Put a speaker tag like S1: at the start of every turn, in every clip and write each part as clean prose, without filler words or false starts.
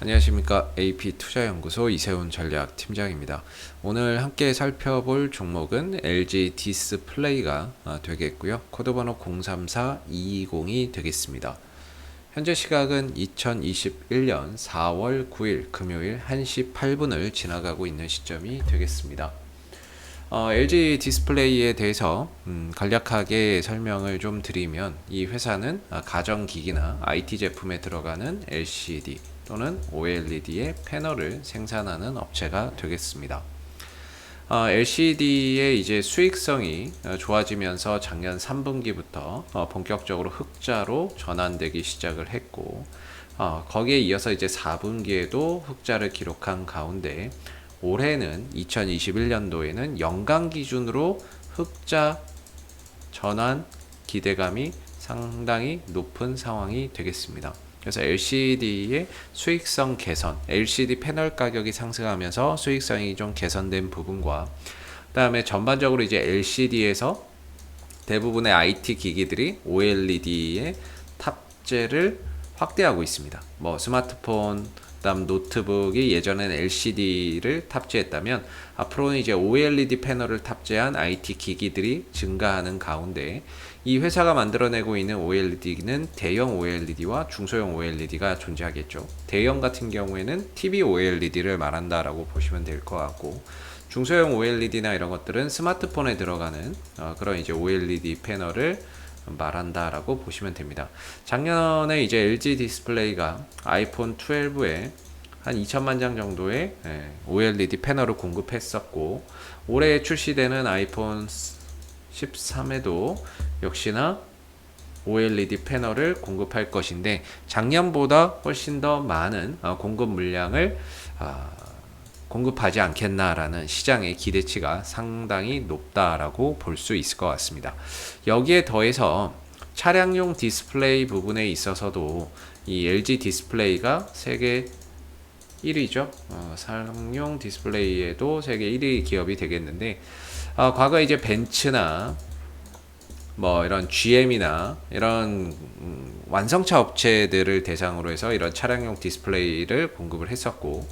S1: 안녕하십니까. AP투자연구소 이세훈 전략팀장입니다. 오늘 함께 살펴볼 종목은 LG 디스플레이가 되겠고요. 코드번호 034220이 되겠습니다. 현재 시각은 2021년 4월 9일 금요일 1시 8분을 지나가고 있는 시점이 되겠습니다. LG 디스플레이에 대해서 간략하게 설명을 좀 드리면, 이 회사는 가전기기나 IT 제품에 들어가는 LCD 또는 OLED의 패널을 생산하는 업체가 되겠습니다. LCD의 이제 수익성이 좋아지면서 작년 3분기부터 본격적으로 흑자로 전환되기 시작을 했고, 거기에 이어서 이제 4분기에도 흑자를 기록한 가운데, 올해는 2021년도에는 연간 기준으로 흑자 전환 기대감이 상당히 높은 상황이 되겠습니다. 그래서 LCD의 수익성 개선, LCD 패널 가격이 상승하면서 수익성이 좀 개선된 부분과, 그다음에 전반적으로 이제 LCD에서 대부분의 IT 기기들이 OLED의 탑재를 확대하고 있습니다. 뭐 스마트폰, 그다음 노트북이 예전에는 LCD를 탑재했다면 앞으로는 이제 OLED 패널을 탑재한 IT 기기들이 증가하는 가운데, 이 회사가 만들어내고 있는 OLED는 대형 OLED와 중소형 OLED가 존재하겠죠. 대형 같은 경우에는 TV OLED를 말한다라고 보시면 될 것 같고, 중소형 OLED나 이런 것들은 스마트폰에 들어가는 그런 이제 OLED 패널을 말한다라고 보시면 됩니다. 작년에 이제 LG 디스플레이가 아이폰 12에 한 2천만 장 정도의 OLED 패널을 공급했었고, 올해 출시되는 아이폰 13에도 역시나 OLED 패널을 공급할 것인데, 작년보다 훨씬 더 많은 공급 물량을 공급하지 않겠나라는 시장의 기대치가 상당히 높다라고 볼 수 있을 것 같습니다. 여기에 더해서 차량용 디스플레이 부분에 있어서도 이 LG 디스플레이가 세계 1위죠. 차량용 디스플레이에도 세계 1위 기업이 되겠는데, 과거 이제 벤츠나 뭐 이런 GM이나 이런 완성차 업체들을 대상으로 해서 이런 차량용 디스플레이를 공급을 했었고,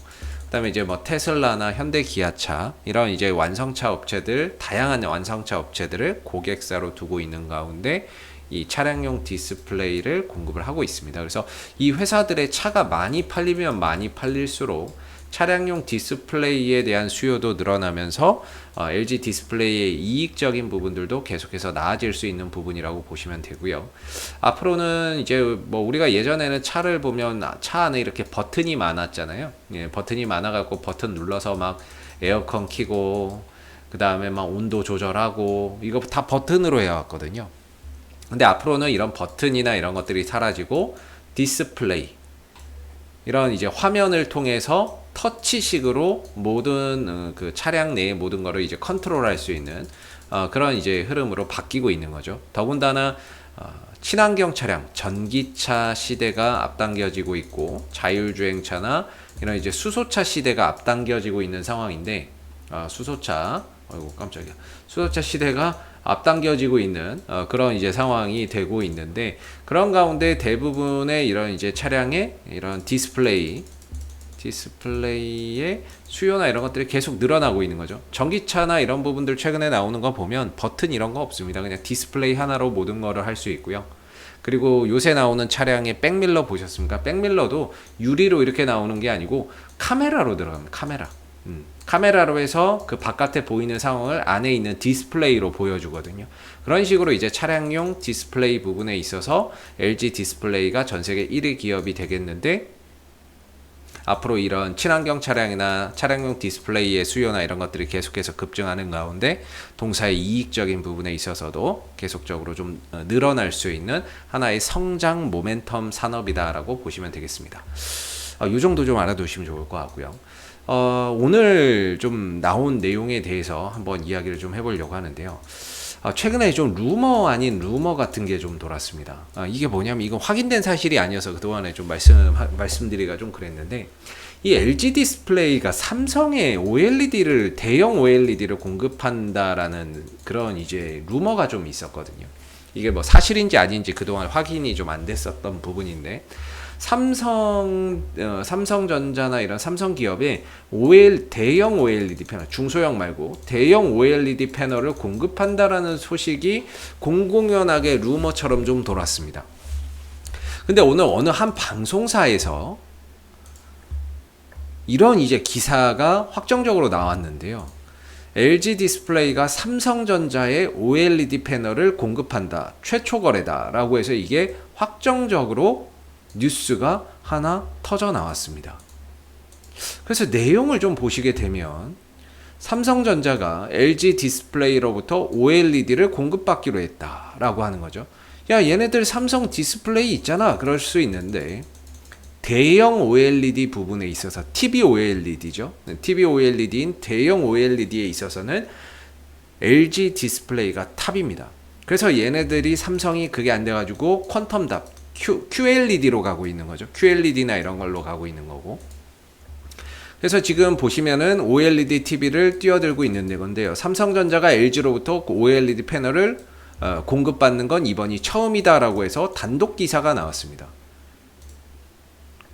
S1: 그다음에 이제 뭐 테슬라나 현대 기아차 이런 이제 완성차 업체들, 다양한 완성차 업체들을 고객사로 두고 있는 가운데 이 차량용 디스플레이를 공급을 하고 있습니다. 그래서 이 회사들의 차가 많이 팔리면 많이 팔릴수록 차량용 디스플레이에 대한 수요도 늘어나면서 LG 디스플레이의 이익적인 부분들도 계속해서 나아질 수 있는 부분이라고 보시면 되고요. 앞으로는 이제 뭐 우리가 예전에는 차를 보면 차 안에 이렇게 버튼이 많았잖아요. 예, 버튼이 많아갖고 버튼 눌러서 막 에어컨 켜고, 그 다음에 막 온도 조절하고, 이거 다 버튼으로 해왔거든요. 근데 앞으로는 이런 버튼이나 이런 것들이 사라지고 디스플레이, 이런 이제 화면을 통해서 터치식으로 모든 그 차량 내의 모든 거를 이제 컨트롤할 수 있는 그런 이제 흐름으로 바뀌고 있는 거죠. 더군다나 친환경 차량, 전기차 시대가 앞당겨지고 있고, 자율주행차나 이런 이제 수소차 시대가 앞당겨지고 있는 상황인데, 수소차, 아이고 깜짝이야, 수소차 시대가 앞당겨지고 있는 그런 이제 상황이 되고 있는데, 그런 가운데 대부분의 이런 이제 차량의 이런 디스플레이의 수요나 이런 것들이 계속 늘어나고 있는 거죠. 전기차나 이런 부분들 최근에 나오는 거 보면 버튼 이런 거 없습니다. 그냥 디스플레이 하나로 모든 거를 할 수 있고요. 그리고 요새 나오는 차량의 백밀러 보셨습니까? 백밀러도 유리로 이렇게 나오는 게 아니고 카메라로 들어갑니다. 카메라로 해서 그 바깥에 보이는 상황을 안에 있는 디스플레이로 보여주거든요. 그런 식으로 이제 차량용 디스플레이 부분에 있어서 LG 디스플레이가 전 세계 1위 기업이 되겠는데, 앞으로 이런 친환경 차량이나 차량용 디스플레이의 수요나 이런 것들이 계속해서 급증하는 가운데, 동사의 이익적인 부분에 있어서도 계속적으로 좀 늘어날 수 있는 하나의 성장 모멘텀 산업이다라고 보시면 되겠습니다. 이 정도 좀 알아두시면 좋을 것 같고요. 오늘 좀 나온 내용에 대해서 한번 이야기를 좀 해보려고 하는데요. 최근에 좀 루머 아닌 루머 같은 게 좀 돌았습니다. 이게 뭐냐면, 이건 확인된 사실이 아니어서 그동안에 좀 말씀드리기가 좀 그랬는데, 이 LG 디스플레이가 삼성의 대형 OLED를 공급한다라는 그런 이제 루머가 좀 있었거든요. 이게 뭐 사실인지 아닌지 그동안 확인이 좀 안 됐었던 부분인데, 삼성전자나 이런 삼성 기업에 대형 OLED 패널, 중소형 말고 대형 OLED 패널을 공급한다라는 소식이 공공연하게 루머처럼 좀 돌았습니다. 근데 오늘 어느 한 방송사에서 이런 이제 기사가 확정적으로 나왔는데요. LG 디스플레이가 삼성전자에 OLED 패널을 공급한다. 최초 거래다라고 해서 이게 확정적으로 뉴스가 하나 터져 나왔습니다. 그래서 내용을 좀 보시게 되면 삼성전자가 LG 디스플레이로부터 OLED를 공급받기로 했다라고 하는 거죠. 야, 얘네들 삼성 디스플레이 있잖아. 그럴 수 있는데 대형 OLED 부분에 있어서 TV OLED죠. TV OLED인 대형 OLED에 있어서는 LG 디스플레이가 탑입니다. 그래서 얘네들이 삼성이 그게 안 돼가지고 퀀텀답 QLED로 가고 있는 거죠. QLED나 이런 걸로 가고 있는 거고. 그래서 지금 보시면은 OLED TV를 뛰어들고 있는 건데요. 삼성전자가 LG로부터 OLED 패널을 공급받는 건 이번이 처음이다라고 해서 단독 기사가 나왔습니다.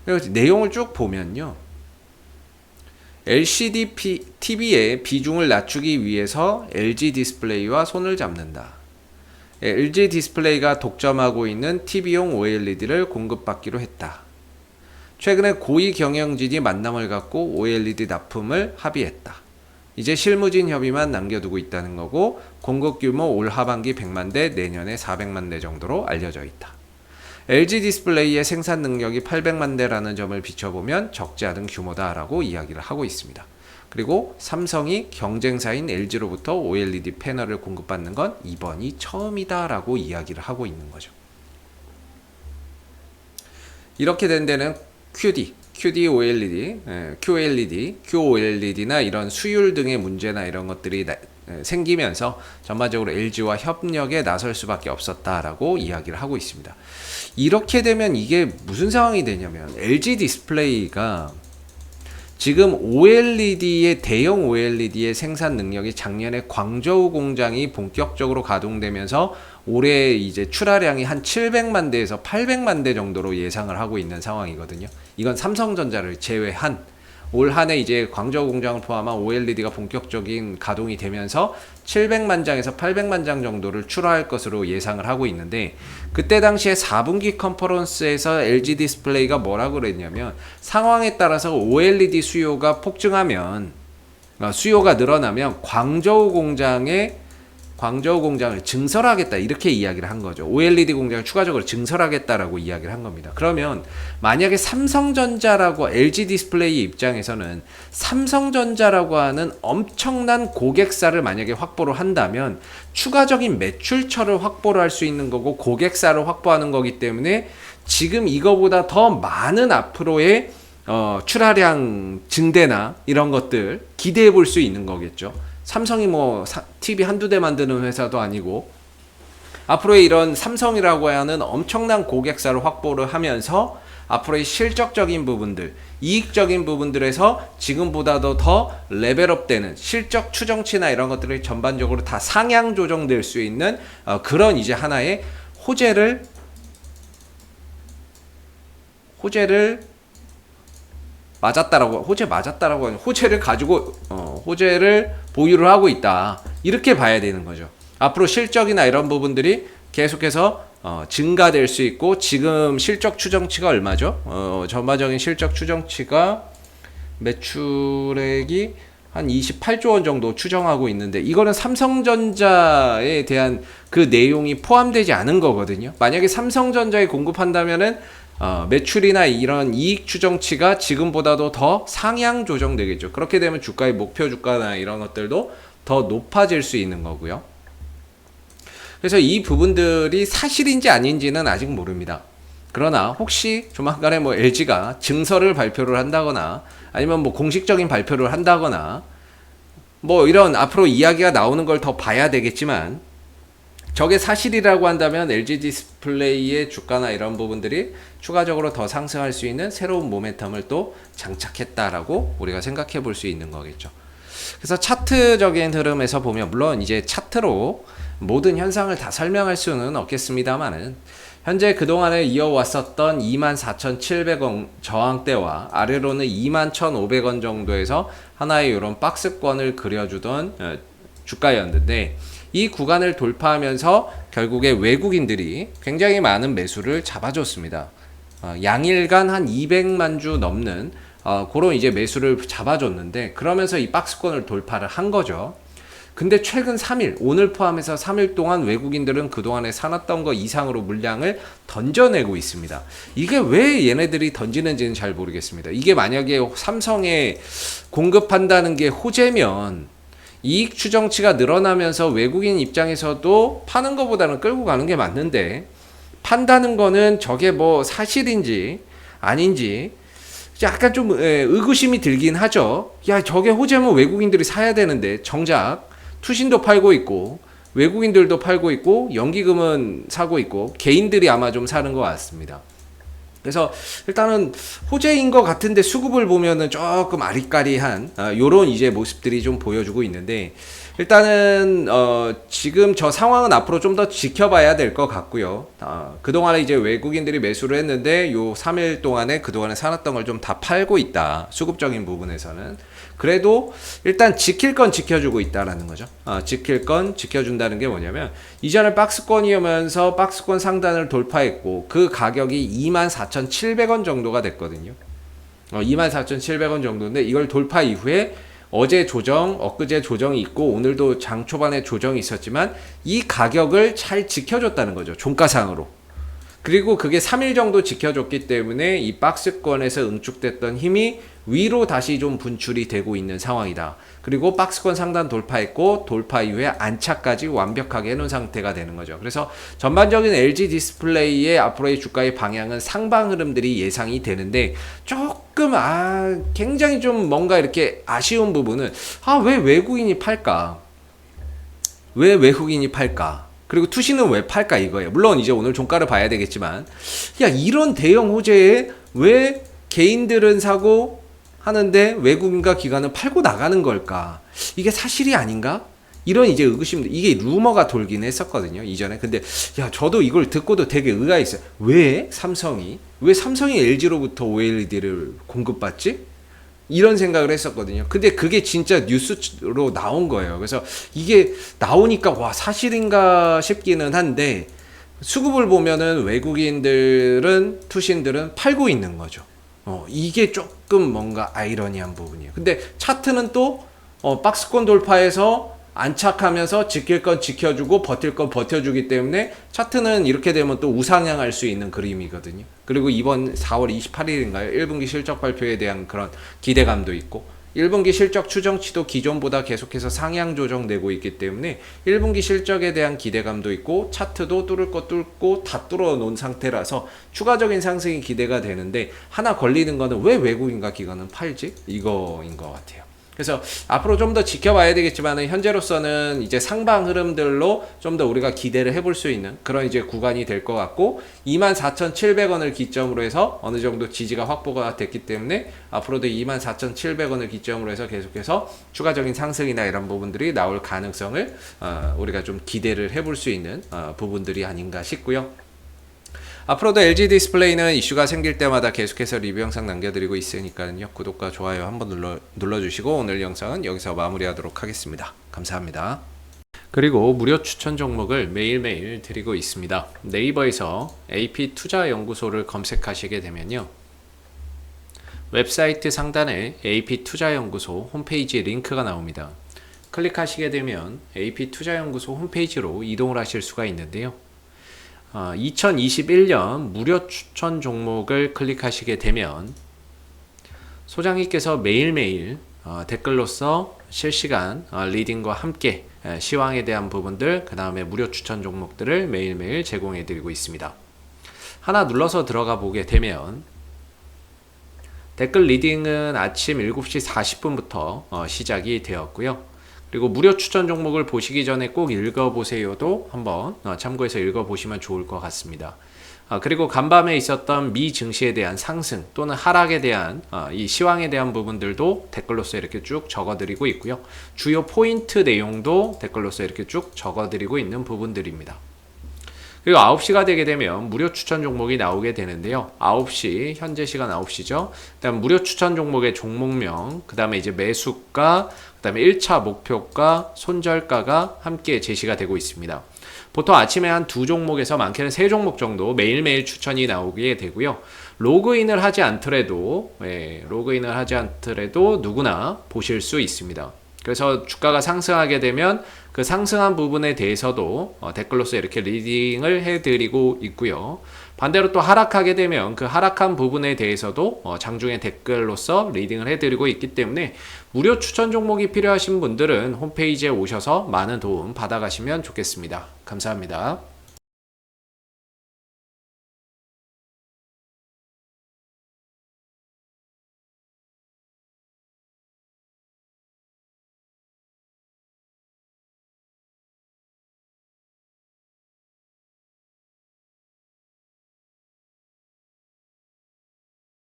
S1: 그래서 내용을 쭉 보면요. LCD TV의 비중을 낮추기 위해서 LG 디스플레이와 손을 잡는다. LG 디스플레이가 독점하고 있는 TV용 OLED를 공급받기로 했다. 최근에 고위 경영진이 만남을 갖고 OLED 납품을 합의했다. 이제 실무진 협의만 남겨두고 있다는 거고, 공급 규모 올 하반기 100만 대, 내년에 400만 대 정도로 알려져 있다. LG 디스플레이의 생산 능력이 800만 대라는 점을 비춰보면 적지 않은 규모다라고 이야기를 하고 있습니다. 그리고 삼성이 경쟁사인 LG로부터 OLED 패널을 공급받는 건 이번이 처음이다라고 이야기를 하고 있는 거죠. 이렇게 된 데는 QD OLED, QOLED나 이런 수율 등의 문제나 이런 것들이 생기면서 전반적으로 LG와 협력에 나설 수밖에 없었다라고 이야기를 하고 있습니다. 이렇게 되면 이게 무슨 상황이 되냐면 LG 디스플레이가 지금 대형 OLED의 생산 능력이 작년에 광저우 공장이 본격적으로 가동되면서 올해 이제 출하량이 한 700만 대에서 800만 대 정도로 예상을 하고 있는 상황이거든요. 이건 삼성전자를 제외한 올 한해 이제 광저우 공장을 포함한 OLED가 본격적인 가동이 되면서 700만 장에서 800만 장 정도를 출하할 것으로 예상을 하고 있는데, 그때 당시에 4분기 컨퍼런스에서 LG 디스플레이가 뭐라고 그랬냐면, 상황에 따라서 OLED 수요가 폭증하면, 수요가 늘어나면 광저우 공장을 증설하겠다, 이렇게 이야기를 한 거죠. OLED 공장을 추가적으로 증설하겠다라고 이야기를 한 겁니다. 그러면 만약에 삼성전자라고 LG 디스플레이 입장에서는 삼성전자라고 하는 엄청난 고객사를 만약에 확보를 한다면 추가적인 매출처를 확보를 할 수 있는 거고 고객사를 확보하는 거기 때문에 지금 이거보다 더 많은 앞으로의 출하량 증대나 이런 것들 기대해 볼 수 있는 거겠죠. 삼성이 뭐 TV 한두 대 만드는 회사도 아니고, 앞으로의 이런 삼성이라고 하는 엄청난 고객사를 확보를 하면서 앞으로의 실적적인 부분들, 이익적인 부분들에서 지금보다도 더 레벨업되는 실적 추정치나 이런 것들이 전반적으로 다 상향 조정될 수 있는 그런 이제 하나의 호재를 호재를 가지고 호재를 보유를 하고 있다, 이렇게 봐야 되는 거죠. 앞으로 실적이나 이런 부분들이 계속해서 증가될 수 있고, 지금 실적 추정치가 얼마죠? 전반적인 실적 추정치가 매출액이 한 28조 원 정도 추정하고 있는데, 이거는 삼성전자에 대한 그 내용이 포함되지 않은 거거든요. 만약에 삼성전자에 공급한다면은 매출이나 이런 이익 추정치가 지금보다도 더 상향 조정되겠죠. 그렇게 되면 주가의 목표 주가나 이런 것들도 더 높아질 수 있는 거고요. 그래서 이 부분들이 사실인지 아닌지는 아직 모릅니다. 그러나 혹시 조만간에 뭐 LG가 증설을 발표를 한다거나 아니면 뭐 공식적인 발표를 한다거나 뭐 이런 앞으로 이야기가 나오는 걸 더 봐야 되겠지만, 저게 사실이라고 한다면 LG 디스플레이의 주가나 이런 부분들이 추가적으로 더 상승할 수 있는 새로운 모멘텀을 또 장착했다라고 우리가 생각해 볼 수 있는 거겠죠. 그래서 차트적인 흐름에서 보면, 물론 이제 차트로 모든 현상을 다 설명할 수는 없겠습니다만은 현재 그동안에 이어왔었던 24,700원 저항대와 아래로는 21,500원 정도에서 하나의 이런 박스권을 그려주던 주가였는데, 이 구간을 돌파하면서 결국에 외국인들이 굉장히 많은 매수를 잡아줬습니다. 양일간 한 200만 주 넘는 그런 이제 매수를 잡아줬는데, 그러면서 이 박스권을 돌파를 한 거죠. 근데 최근 3일, 오늘 포함해서 3일 동안 외국인들은 그동안에 사놨던 거 이상으로 물량을 던져내고 있습니다. 이게 왜 얘네들이 던지는지는 잘 모르겠습니다. 이게 만약에 삼성에 공급한다는 게 호재면 이익 추정치가 늘어나면서 외국인 입장에서도 파는 것보다는 끌고 가는 게 맞는데, 판다는 거는 저게 뭐 사실인지 아닌지 약간 좀 의구심이 들긴 하죠. 야, 저게 호재면 외국인들이 사야 되는데 정작 투신도 팔고 있고 외국인들도 팔고 있고 연기금은 사고 있고 개인들이 아마 좀 사는 것 같습니다. 그래서 일단은 호재인 것 같은데 수급을 보면은 조금 아리까리한 요런 이제 모습들이 좀 보여주고 있는데, 일단은 지금 저 상황은 앞으로 좀 더 지켜봐야 될 것 같고요. 그동안에 이제 외국인들이 매수를 했는데 요 3일 동안에 그동안에 사놨던 걸 좀 다 팔고 있다. 수급적인 부분에서는. 그래도 일단 지킬 건 지켜주고 있다라는 거죠. 지킬 건 지켜준다는 게 뭐냐면, 이전에 박스권이면서 박스권 상단을 돌파했고 그 가격이 24,700원 정도가 됐거든요. 24,700원 정도인데, 이걸 돌파 이후에 어제 조정, 엊그제 조정이 있고 오늘도 장 초반에 조정이 있었지만 이 가격을 잘 지켜줬다는 거죠. 종가상으로. 그리고 그게 3일 정도 지켜줬기 때문에 이 박스권에서 응축됐던 힘이 위로 다시 좀 분출이 되고 있는 상황이다. 그리고 박스권 상단 돌파했고 돌파 이후에 안착까지 완벽하게 해놓은 상태가 되는 거죠. 그래서 전반적인 LG 디스플레이의 앞으로의 주가의 방향은 상방 흐름들이 예상이 되는데, 조금 굉장히 좀 뭔가 이렇게 아쉬운 부분은 왜 외국인이 팔까? 왜 외국인이 팔까? 그리고 투시는 왜 팔까 이거예요. 물론 이제 오늘 종가를 봐야 되겠지만, 야, 이런 대형 호재에 왜 개인들은 사고 하는데 외국인과 기관은 팔고 나가는 걸까? 이게 사실이 아닌가? 이런 이제 의구심들, 이게 루머가 돌긴 했었거든요, 이전에. 근데 야, 저도 이걸 듣고도 되게 의아가 있어요. 왜 삼성이 LG로부터 OLED를 공급받지? 이런 생각을 했었거든요. 근데 그게 진짜 뉴스로 나온 거예요. 그래서 이게 나오니까 와, 사실인가 싶기는 한데, 수급을 보면은 외국인들은, 투신들은 팔고 있는 거죠. 이게 조금 뭔가 아이러니한 부분이에요. 근데 차트는 또 박스권 돌파해서 안착하면서 지킬 건 지켜주고 버틸 건 버텨주기 때문에 차트는 이렇게 되면 또 우상향할 수 있는 그림이거든요. 그리고 이번 4월 28일인가요? 1분기 실적 발표에 대한 그런 기대감도 있고, 1분기 실적 추정치도 기존보다 계속해서 상향 조정되고 있기 때문에 1분기 실적에 대한 기대감도 있고, 차트도 뚫을 거 뚫고 다 뚫어 놓은 상태라서 추가적인 상승이 기대가 되는데, 하나 걸리는 거는 왜 외국인과 기관은 팔지? 이거인 것 같아요. 그래서 앞으로 좀 더 지켜봐야 되겠지만, 현재로서는 이제 상방 흐름들로 좀 더 우리가 기대를 해볼 수 있는 그런 이제 구간이 될 것 같고, 24,700원을 기점으로 해서 어느 정도 지지가 확보가 됐기 때문에 앞으로도 24,700원을 기점으로 해서 계속해서 추가적인 상승이나 이런 부분들이 나올 가능성을 우리가 좀 기대를 해볼 수 있는 부분들이 아닌가 싶고요. 앞으로도 LG 디스플레이는 이슈가 생길 때마다 계속해서 리뷰 영상 남겨드리고 있으니까요. 구독과 좋아요 한번 눌러주시고 오늘 영상은 여기서 마무리하도록 하겠습니다. 감사합니다. 그리고 무료 추천 종목을 매일매일 드리고 있습니다. 네이버에서 AP투자연구소를 검색하시게 되면요, 웹사이트 상단에 AP투자연구소 홈페이지 링크가 나옵니다. 클릭하시게 되면 AP투자연구소 홈페이지로 이동을 하실 수가 있는데요, 2021년 무료 추천 종목을 클릭하시게 되면 소장님께서 매일매일 댓글로서 실시간 리딩과 함께 시황에 대한 부분들, 그 다음에 무료 추천 종목들을 매일매일 제공해 드리고 있습니다. 하나 눌러서 들어가 보게 되면 댓글 리딩은 아침 7시 40분부터 시작이 되었고요. 그리고 무료 추천 종목을 보시기 전에 꼭 읽어보세요도 한번 참고해서 읽어보시면 좋을 것 같습니다. 그리고 간밤에 있었던 미 증시에 대한 상승 또는 하락에 대한 이 시황에 대한 부분들도 댓글로서 이렇게 쭉 적어드리고 있고요. 주요 포인트 내용도 댓글로서 이렇게 쭉 적어드리고 있는 부분들입니다. 그리고 9시가 되게 되면 무료 추천 종목이 나오게 되는데요. 9시, 현재 시간 9시죠. 그다음 무료 추천 종목의 종목명, 그 다음에 이제 매수가, 그 다음에 1차 목표가, 손절가가 함께 제시가 되고 있습니다. 보통 아침에 한 2종목에서 많게는 3종목 정도 매일매일 추천이 나오게 되고요. 로그인을 하지 않더라도 누구나 보실 수 있습니다. 그래서 주가가 상승하게 되면 그 상승한 부분에 대해서도 댓글로서 이렇게 리딩을 해드리고 있고요. 반대로 또 하락하게 되면 그 하락한 부분에 대해서도 장중에 댓글로서 리딩을 해드리고 있기 때문에 무료 추천 종목이 필요하신 분들은 홈페이지에 오셔서 많은 도움 받아가시면 좋겠습니다. 감사합니다.